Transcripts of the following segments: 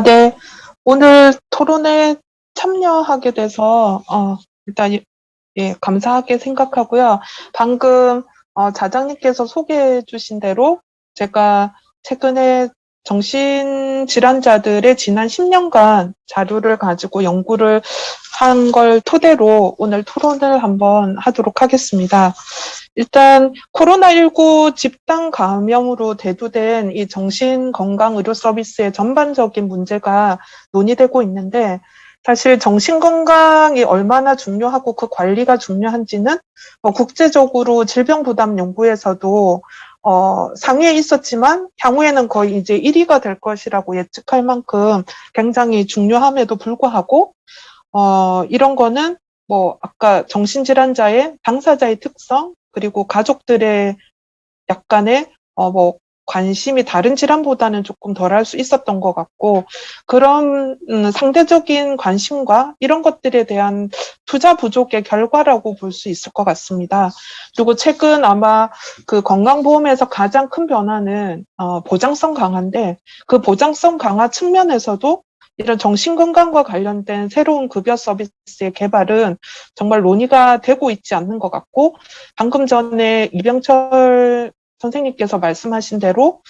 네. 오늘 토론에 참여하게 돼서, 일단, 감사하게 생각하고요. 방금, 자장님께서 소개해 주신 대로 제가 최근에 정신질환자들의 지난 10년간 자료를 가지고 연구를 한 걸 토대로 오늘 토론을 한번 하도록 하겠습니다. 일단 코로나19 집단 감염으로 대두된 이 정신건강의료 서비스의 전반적인 문제가 논의되고 있는데, 사실 정신건강이 얼마나 중요하고 그 관리가 중요한지는 국제적으로 질병부담연구에서도 상위에 있었지만 향후에는 거의 이제 1위가 될 것이라고 예측할 만큼 굉장히 중요함에도 불구하고 이런 거는 아까 정신질환자의 당사자의 특성, 그리고 가족들의 약간의, 관심이 다른 질환보다는 조금 덜할 수 있었던 것 같고, 그런, 상대적인 관심과 이런 것들에 대한 투자 부족의 결과라고 볼 수 있을 것 같습니다. 그리고 최근 아마 그 건강보험에서 가장 큰 변화는, 보장성 강화인데, 그 보장성 강화 측면에서도 이런 정신건강과 관련된 새로운 급여 서비스의 개발은 정말 논의가 되고 있지 않는 것 같고, 방금 전에 이병철 선생님께서 말씀하신 대로,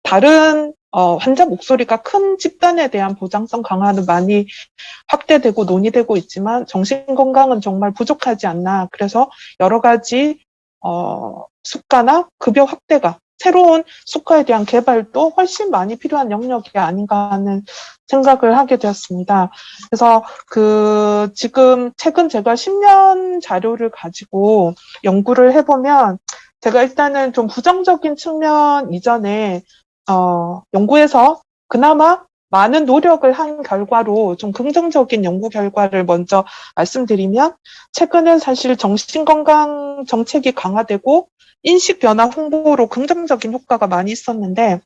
다른 환자 목소리가 큰 집단에 대한 보장성 강화는 많이 확대되고 논의되고 있지만 정신건강은 정말 부족하지 않나. 그래서 여러 가지 수가나 급여 확대가 새로운 수가에 대한 개발도 훨씬 많이 필요한 영역이 아닌가 하는 생각을 하게 되었습니다. 그래서 지금 최근 제가 10년 자료를 가지고 연구를 해보면 제가 일단은 좀 부정적인 측면 이전에 연구에서 그나마 많은 노력을 한 결과로 좀 긍정적인 연구 결과를 먼저 말씀드리면, 최근에 사실 정신건강 정책이 강화되고 인식 변화 홍보로 긍정적인 효과가 많이 있었는데,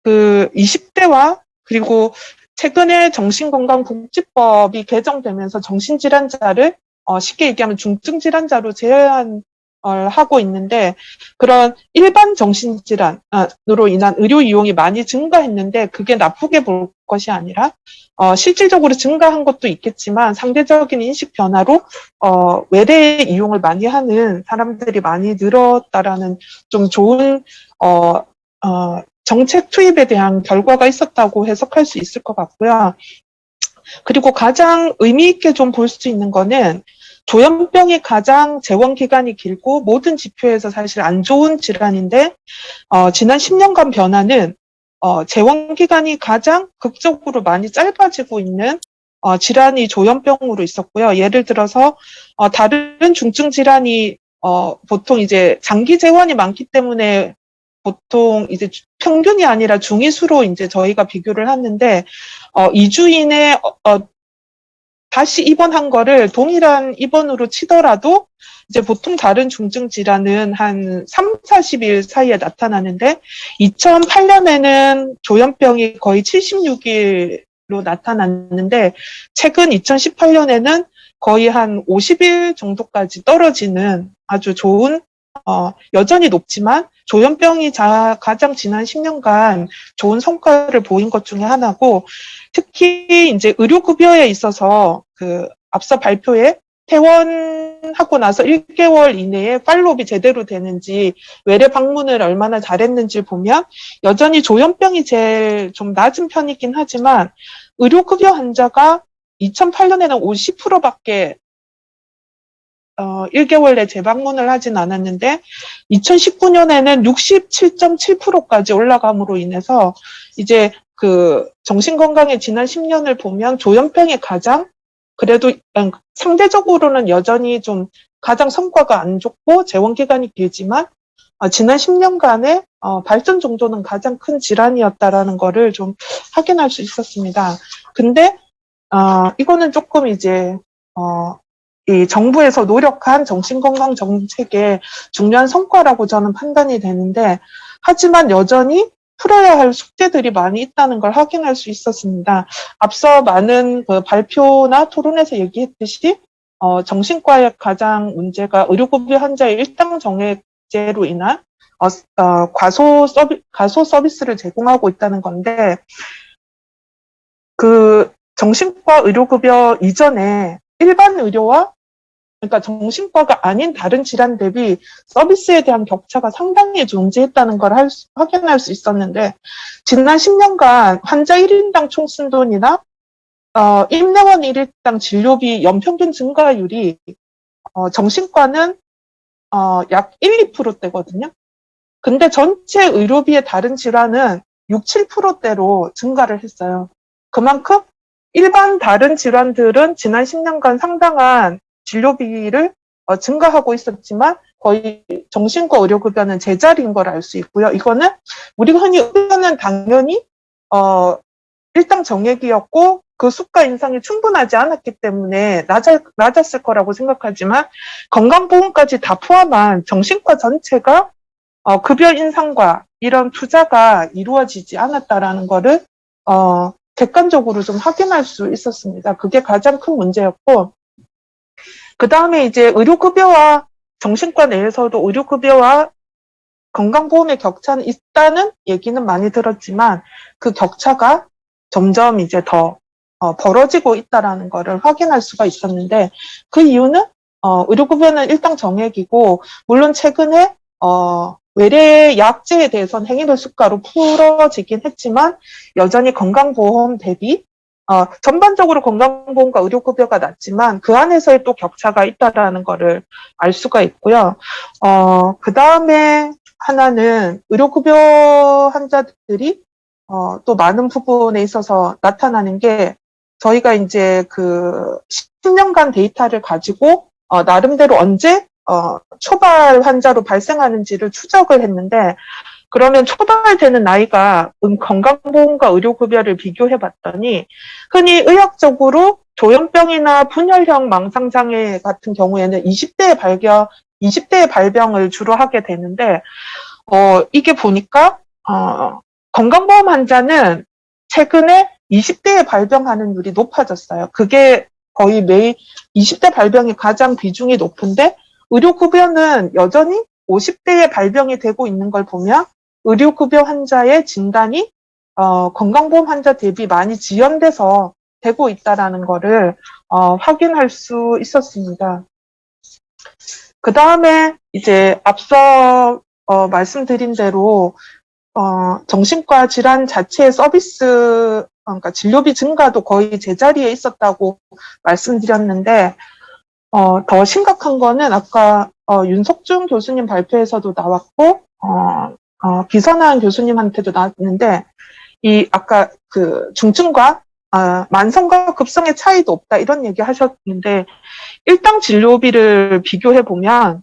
20대와 그리고 최근에 정신건강복지법이 개정되면서 정신질환자를 쉽게 얘기하면 중증질환자로 제한 하고 있는데, 그런 일반 정신질환으로 인한 의료 이용이 많이 증가했는데 그게 나쁘게 볼 것이 아니라 실질적으로 증가한 것도 있겠지만 상대적인 인식 변화로 외래 이용을 많이 하는 사람들이 많이 늘었다라는 좀 좋은 정책 투입에 대한 결과가 있었다고 해석할 수 있을 것 같고요. 그리고 가장 의미 있게 좀 볼 수 있는 거는 조현병이 가장 재원 기간이 길고 모든 지표에서 사실 안 좋은 질환인데 지난 10년간 변화는 재원 기간이 가장 극적으로 많이 짧아지고 있는 질환이 조현병으로 있었고요. 예를 들어서 다른 중증 질환이 보통 이제 장기 재원이 많기 때문에 보통 이제 평균이 아니라 중위수로 이제 저희가 비교를 하는데 2주 이내 다시 입원한 거를 동일한 입원으로 치더라도 이제 보통 다른 중증 질환은 한 3, 40일 사이에 나타나는데 2008년에는 조현병이 거의 76일로 나타났는데 최근 2018년에는 거의 한 50일 정도까지 떨어지는 아주 좋은 여전히 높지만 조현병이 가장 지난 10년간 좋은 성과를 보인 것 중에 하나고, 특히 이제 의료급여에 있어서 앞서 발표에 퇴원하고 나서 1개월 이내에 팔로업이 제대로 되는지 외래 방문을 얼마나 잘했는지 보면 여전히 조현병이 제일 좀 낮은 편이긴 하지만 의료급여 환자가 2008년에는 50%밖에 1개월 내 재방문을 하진 않았는데 2019년에는 67.7%까지 올라감으로 인해서 이제 정신건강의 지난 10년을 보면 조현병이 가장 그래도 상대적으로는 여전히 좀 가장 성과가 안 좋고 재원 기간이 길지만 지난 10년간의 발전 정도는 가장 큰 질환이었다라는 거를 좀 확인할 수 있었습니다. 근데 이거는 조금 이제 이 정부에서 노력한 정신건강 정책의 중요한 성과라고 저는 판단이 되는데, 하지만 여전히 풀어야 할 숙제들이 많이 있다는 걸 확인할 수 있었습니다. 앞서 많은 발표나 토론에서 얘기했듯이 정신과의 가장 문제가 의료급여 환자의 일당 정액제로 인한 가소 서비스를 제공하고 있다는 건데, 그 정신과 의료급여 이전에 일반 의료와 그러니까 정신과가 아닌 다른 질환 대비 서비스에 대한 격차가 상당히 존재했다는 걸 확인할 수 있었는데 지난 10년간 환자 1인당 총순돈이나 입원원 1일당 진료비 연평균 증가율이 정신과는 약 1, 2%대거든요. 근데 전체 의료비의 다른 질환은 6, 7%대로 증가를 했어요. 그만큼 일반 다른 질환들은 지난 10년간 상당한 진료비를 증가하고 있었지만 거의 정신과 의료급여는 제자리인 걸 알 수 있고요. 이거는 우리가 흔히 의료는 당연히 일당 정액이었고 그 수가 인상이 충분하지 않았기 때문에 낮았을 거라고 생각하지만 건강보험까지 다 포함한 정신과 전체가 급여 인상과 이런 투자가 이루어지지 않았다라는 거를 객관적으로 좀 확인할 수 있었습니다. 그게 가장 큰 문제였고 그 다음에 이제 의료급여와 정신과 내에서도 의료급여와 건강보험의 격차는 있다는 얘기는 많이 들었지만 그 격차가 점점 이제 더 벌어지고 있다라는 거를 확인할 수가 있었는데 그 이유는 의료급여는 일당 정액이고 물론 최근에 외래 약제에 대해서는 행위별 수가로 풀어지긴 했지만 여전히 건강보험 대비 전반적으로 건강보험과 의료급여가 낮지만 그 안에서의 또 격차가 있다라는 거를 알 수가 있고요. 그 다음에 하나는 의료급여 환자들이 또 많은 부분에 있어서 나타나는 게 저희가 이제 그 10년간 데이터를 가지고 나름대로 언제 초발 환자로 발생하는지를 추적을 했는데 그러면 초발되는 나이가 건강보험과 의료급여를 비교해 봤더니 흔히 의학적으로 조현병이나 분열형 망상장애 같은 경우에는 20대의 발병을 주로 하게 되는데 이게 보니까 건강보험 환자는 최근에 20대에 발병하는 율이 높아졌어요. 그게 거의 매일 20대 발병이 가장 비중이 높은데 의료급여는 여전히 50대에 발병이 되고 있는 걸 보면 의료급여 환자의 진단이 건강보험 환자 대비 많이 지연돼서 되고 있다라는 거를 확인할 수 있었습니다. 그 다음에 이제 앞서 말씀드린 대로 정신과 질환 자체의 서비스, 그러니까 진료비 증가도 거의 제자리에 있었다고 말씀드렸는데 더 심각한 거는 아까 윤석준 교수님 발표에서도 나왔고 기선한 교수님한테도 나왔는데 이 아까 그 중증과 만성과 급성의 차이도 없다 이런 얘기 하셨는데 일당 진료비를 비교해 보면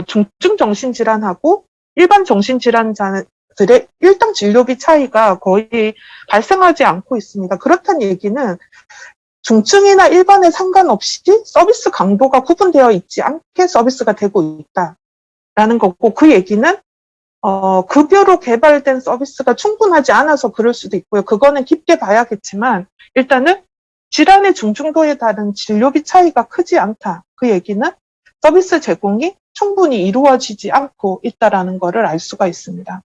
중증 정신질환하고 일반 정신질환자들의 일당 진료비 차이가 거의 발생하지 않고 있습니다. 그렇다는 얘기는 중증이나 일반에 상관없이 서비스 강도가 구분되어 있지 않게 서비스가 되고 있다라는 거고 그 얘기는 급여로 개발된 서비스가 충분하지 않아서 그럴 수도 있고요. 그거는 깊게 봐야겠지만 일단은 질환의 중증도에 따른 진료비 차이가 크지 않다. 그 얘기는 서비스 제공이 충분히 이루어지지 않고 있다라는 거를 알 수가 있습니다.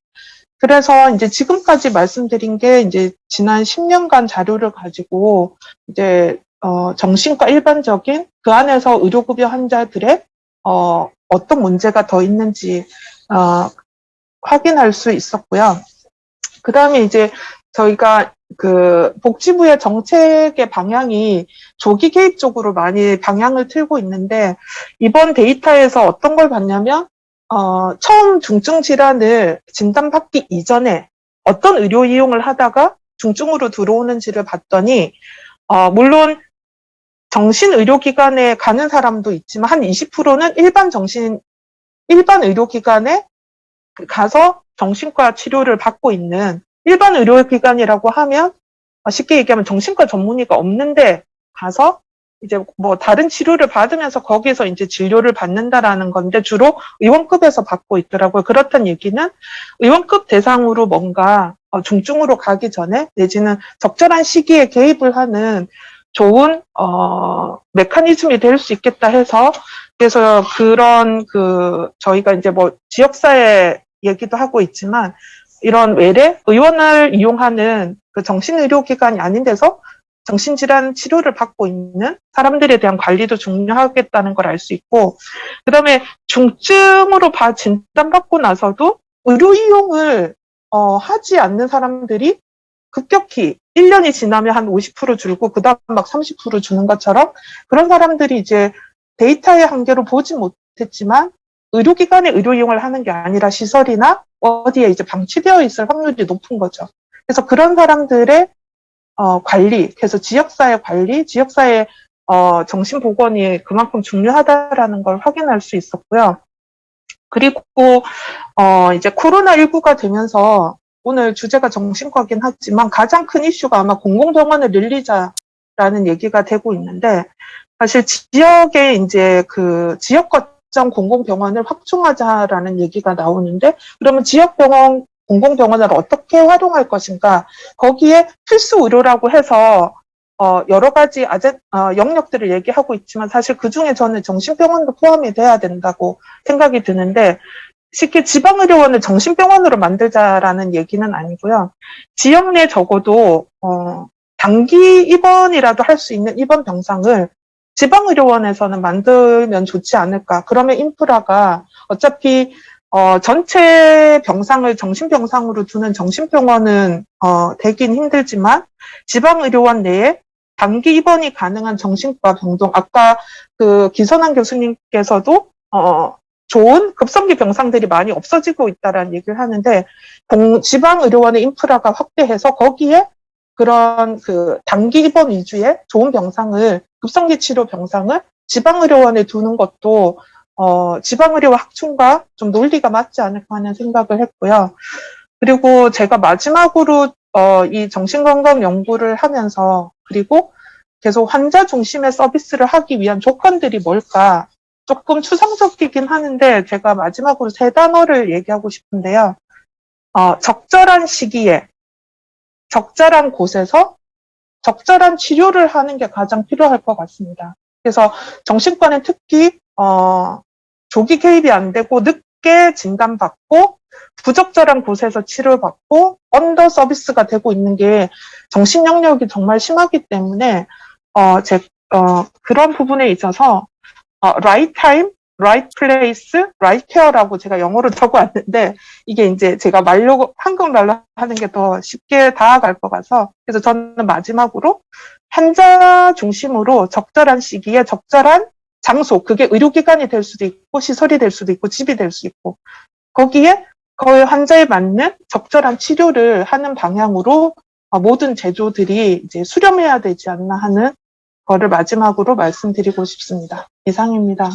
그래서 이제 지금까지 말씀드린 게 이제 지난 10년간 자료를 가지고 이제 정신과 일반적인 그 안에서 의료급여 환자들의 어떤 문제가 더 있는지 확인할 수 있었고요. 그 다음에 이제 저희가 그 복지부의 정책의 방향이 조기 개입 쪽으로 많이 방향을 틀고 있는데 이번 데이터에서 어떤 걸 봤냐면 처음 중증 질환을 진단받기 이전에 어떤 의료 이용을 하다가 중증으로 들어오는지를 봤더니 물론 정신의료기관에 가는 사람도 있지만 한 20%는 일반 의료기관에 가서 정신과 치료를 받고 있는 일반 의료기관이라고 하면 쉽게 얘기하면 정신과 전문의가 없는데 가서 이제 뭐 다른 치료를 받으면서 거기서 이제 진료를 받는다라는 건데 주로 의원급에서 받고 있더라고요. 그렇다는 얘기는 의원급 대상으로 뭔가 중증으로 가기 전에 내지는 적절한 시기에 개입을 하는 좋은 메커니즘이 될 수 있겠다 해서 그래서 그런 저희가 이제 뭐 지역사회 얘기도 하고 있지만 이런 외래 의원을 이용하는 그 정신의료기관이 아닌 데서 정신질환 치료를 받고 있는 사람들에 대한 관리도 중요하겠다는 걸 알 수 있고, 그다음에 중증으로 진단받고 나서도 의료 이용을 하지 않는 사람들이 급격히 1년이 지나면 한 50% 줄고 그다음 막 30% 주는 것처럼, 그런 사람들이 이제 데이터의 한계로 보지 못했지만 의료기관에 의료 이용을 하는 게 아니라 시설이나 어디에 이제 방치되어 있을 확률이 높은 거죠. 그래서 그런 사람들의 관리, 그래서 지역사회 관리, 지역사회 정신보건이 그만큼 중요하다라는 걸 확인할 수 있었고요. 그리고 이제 코로나19가 되면서 오늘 주제가 정신과긴 하지만 가장 큰 이슈가 아마 공공병원을 늘리자라는 얘기가 되고 있는데, 사실 지역에 이제 그 지역 거점 공공병원을 확충하자라는 얘기가 나오는데, 그러면 지역병원 공공병원을 어떻게 활용할 것인가, 거기에 필수 의료라고 해서 여러 가지 영역들을 얘기하고 있지만 사실 그중에 저는 정신병원도 포함이 돼야 된다고 생각이 드는데, 쉽게 지방의료원을 정신병원으로 만들자라는 얘기는 아니고요. 지역 내 적어도 단기 입원이라도 할 수 있는 입원 병상을 지방의료원에서는 만들면 좋지 않을까. 그러면 인프라가 어차피 전체 병상을 정신병상으로 두는 정신병원은 되긴 힘들지만 지방의료원 내에 단기 입원이 가능한 정신과 병동, 아까 그 기선한 교수님께서도 좋은 급성기 병상들이 많이 없어지고 있다라는 얘기를 하는데, 지방의료원의 인프라가 확대해서 거기에 그런 그 단기 입원 위주의 좋은 병상을, 급성기 치료 병상을 지방의료원에 두는 것도 지방의료 확충과 좀 논리가 맞지 않을까 하는 생각을 했고요. 그리고 제가 마지막으로 이 정신건강 연구를 하면서, 그리고 계속 환자 중심의 서비스를 하기 위한 조건들이 뭘까, 조금 추상적이긴 하는데 제가 마지막으로 3단어를 얘기하고 싶은데요. 적절한 시기에, 적절한 곳에서 적절한 치료를 하는 게 가장 필요할 것 같습니다. 그래서 정신과는 특히 조기 개입이 안 되고 늦게 진단받고 부적절한 곳에서 치료받고 언더 서비스가 되고 있는 게 정신 영역이 정말 심하기 때문에 그런 부분에 있어서 right time, right place, right care라고 제가 영어로 적어왔는데, 이게 이제 제가 한국말로 하는 게 더 쉽게 다가갈 것 같아서, 그래서 저는 마지막으로 환자 중심으로 적절한 시기에 적절한 장소, 그게 의료기관이 될 수도 있고 시설이 될 수도 있고 집이 될 수 있고, 거기에 거의 환자에 맞는 적절한 치료를 하는 방향으로 모든 제조들이 이제 수렴해야 되지 않나 하는 거를 마지막으로 말씀드리고 싶습니다. 이상입니다.